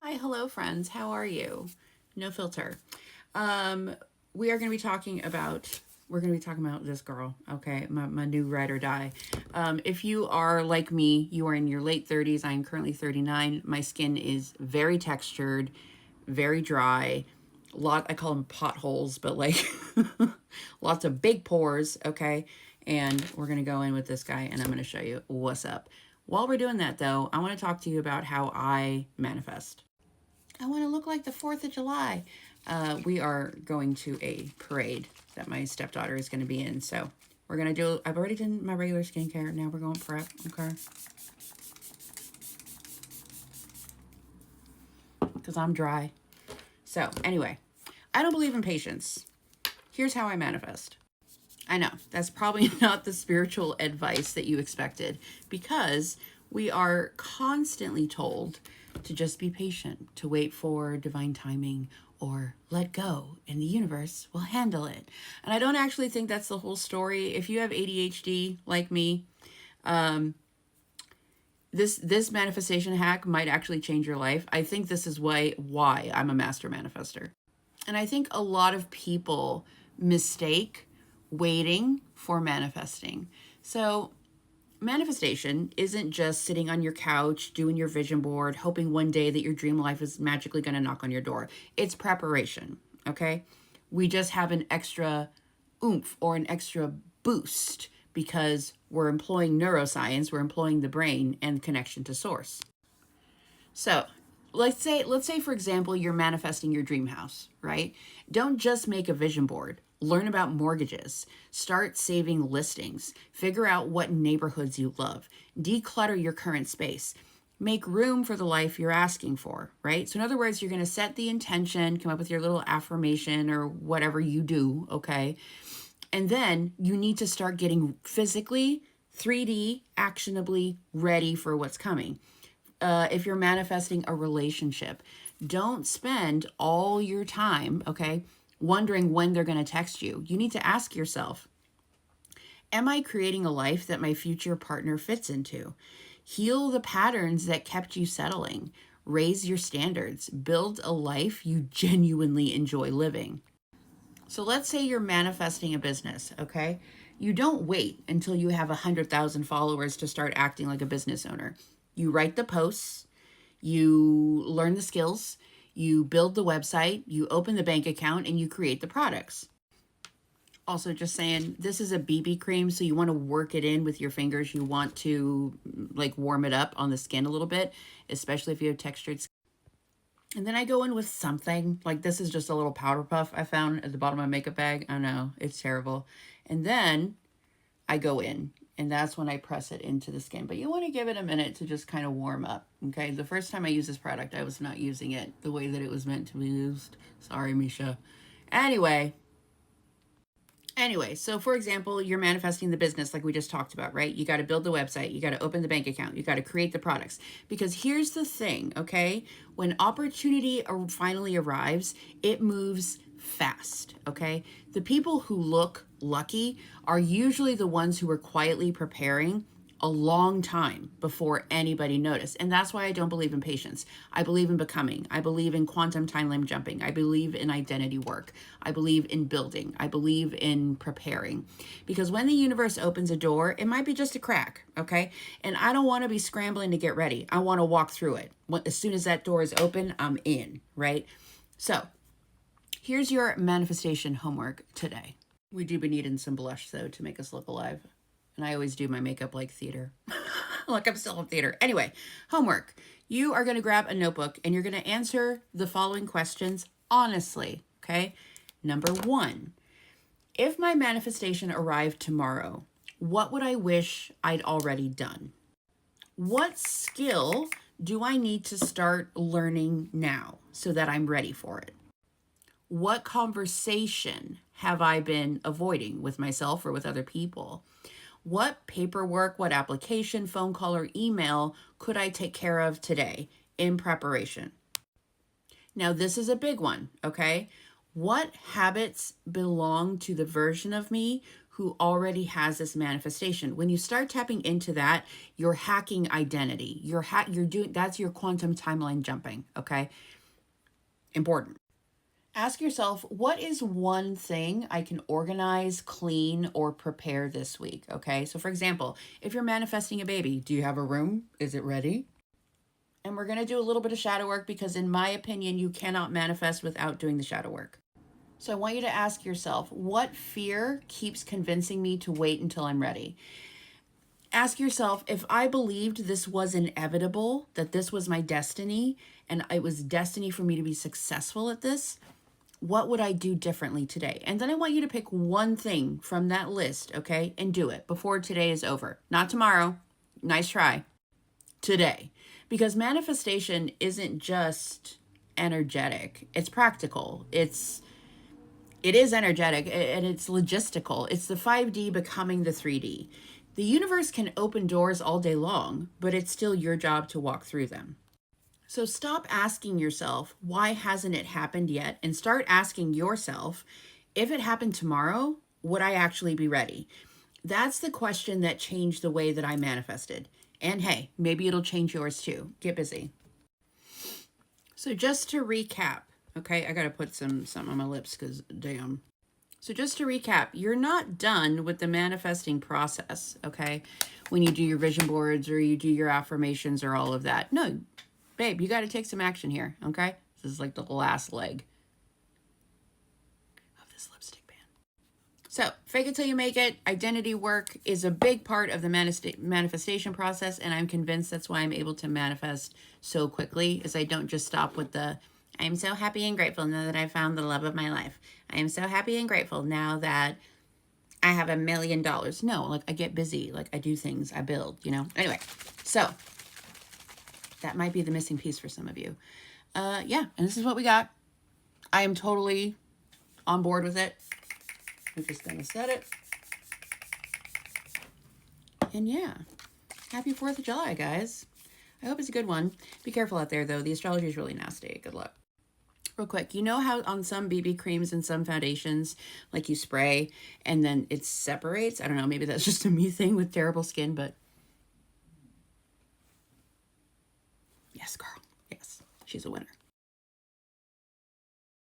Hi, hello, friends. How are you? No filter. Um, we are going to be talking about. We're going to be talking about this girl, okay? My new ride or die. If you are like me, you are in your late 30s. I am currently 39. My skin is very textured, very dry. I call them potholes, but like lots of big pores, okay? And we're going to go in with this guy and I'm going to show you what's up. While we're doing that, though, I want to talk to you about how I manifest. I want to look like the 4th of July. We are going to a parade that my stepdaughter is going to be in. So we're going to do, I've already done my regular skincare. Now we're going prep. Okay. Because I'm dry. So anyway, I don't believe in patience. Here's how I manifest. I know that's probably not the spiritual advice that you expected because we are constantly told to just be patient, to wait for divine timing or let go and the universe will handle it. And I don't actually think that's the whole story. If you have ADHD like me, this manifestation hack might actually change your life. I think this is why I'm a master manifester. And I think a lot of people mistake waiting for manifesting. So, manifestation isn't just sitting on your couch, doing your vision board, hoping one day that your dream life is magically going to knock on your door. It's preparation, okay? We just have an extra oomph or an extra boost because we're employing neuroscience, we're employing the brain and connection to source. So, let's say for example you're manifesting your dream house, right? Don't just make a vision board. Learn about mortgages. Start saving listings. Figure out what neighborhoods you love. Declutter your current space. Make room for the life you're asking for, right? So in other words, you're going to set the intention, come up with your little affirmation or whatever you do, okay? And then you need to start getting physically 3D actionably ready for what's coming. If you're manifesting a relationship, don't spend all your time, okay, wondering when they're going to text you. You need to ask yourself, am I creating a life that my future partner fits into? Heal the patterns that kept you settling. Raise your standards. Build a life you genuinely enjoy living. So let's say you're manifesting a business, okay? You don't wait until you have 100,000 followers to start acting like a business owner. You write the posts, you learn the skills, you build the website, you open the bank account, and you create the products. Also, just saying, this is a BB cream, so you want to work it in with your fingers. You want to like warm it up on the skin a little bit, especially if you have textured skin. And then I go in with something like this is just a little powder puff I found at the bottom of my makeup bag. I know it's terrible. And then I go in and that's when I press it into the skin. But you want to give it a minute to just kind of warm up. Okay. The first time I used this product, I was not using it the way that it was meant to be used. Sorry, Misha. Anyway, so for example, you're manifesting the business like we just talked about, right? You got to build the website, you got to open the bank account, you got to create the products. Because here's the thing, okay? When opportunity finally arrives, it moves fast, okay? The people who look lucky are usually the ones who are quietly preparing a long time before anybody noticed. And that's why I don't believe in patience. I believe in becoming. I believe in quantum time jumping. I believe in identity work. I believe in building. I believe in preparing. Because when the universe opens a door, it might be just a crack, okay? And I don't want to be scrambling to get ready. I want to walk through it. As soon as that door is open, I'm in, right? So here's your manifestation homework today. We do be needing some blush, though, to make us look alive. And I always do my makeup like theater. Like I'm still in theater. Anyway, homework. You are going to grab a notebook and you're going to answer the following questions honestly, okay? Number 1, if my manifestation arrived tomorrow, what would I wish I'd already done? What skill do I need to start learning now so that I'm ready for it? What conversation have I been avoiding with myself or with other people? What paperwork, what application, phone call, or email could I take care of today in preparation? Now, this is a big one, okay? What habits belong to the version of me who already has this manifestation. When you start tapping into that, you're hacking identity. You're doing, that's your quantum timeline jumping, okay? Important. Ask yourself, what is one thing I can organize, clean, or prepare this week? Okay. So, for example, if you're manifesting a baby, do you have a room? Is it ready? And we're going to do a little bit of shadow work because, in my opinion, you cannot manifest without doing the shadow work. So, I want you to ask yourself, what fear keeps convincing me to wait until I'm ready? Ask yourself, if I believed this was inevitable, that this was my destiny, and it was destiny for me to be successful at this, what would I do differently today? And then I want you to pick one thing from that list, okay? And do it before today is over. Not tomorrow. Nice try. Today. Because manifestation isn't just energetic. It's practical. It is energetic and it's logistical. It's the 5D becoming the 3D. The universe can open doors all day long, but it's still your job to walk through them. So stop asking yourself, why hasn't it happened yet? And start asking yourself, if it happened tomorrow, would I actually be ready? That's the question that changed the way that I manifested. And hey, maybe it'll change yours too. Get busy. So just to recap, okay, I got to put something on my lips because damn. So just to recap, you're not done with the manifesting process, okay? When you do your vision boards or you do your affirmations or all of that. No, babe, you got to take some action here, okay? This is like the last leg of this lipstick band. So, fake it till you make it. Identity work is a big part of the manifestation process, and I'm convinced that's why I'm able to manifest so quickly, is I don't just stop with the, I'm so happy and grateful now that I found the love of my life. I am so happy and grateful now that I have $1 million. No, like I get busy, like I do things, I build, you know? Anyway, so that might be the missing piece for some of you. Yeah, and this is what we got. I am totally on board with it. We're just going to set it. And yeah, happy 4th of July, guys. I hope it's a good one. Be careful out there, though. The astrology is really nasty. Good luck. Real quick, you know how on some BB creams and some foundations, like you spray and then it separates? I don't know, maybe that's just a me thing with terrible skin, but yes, girl. Yes, she's a winner.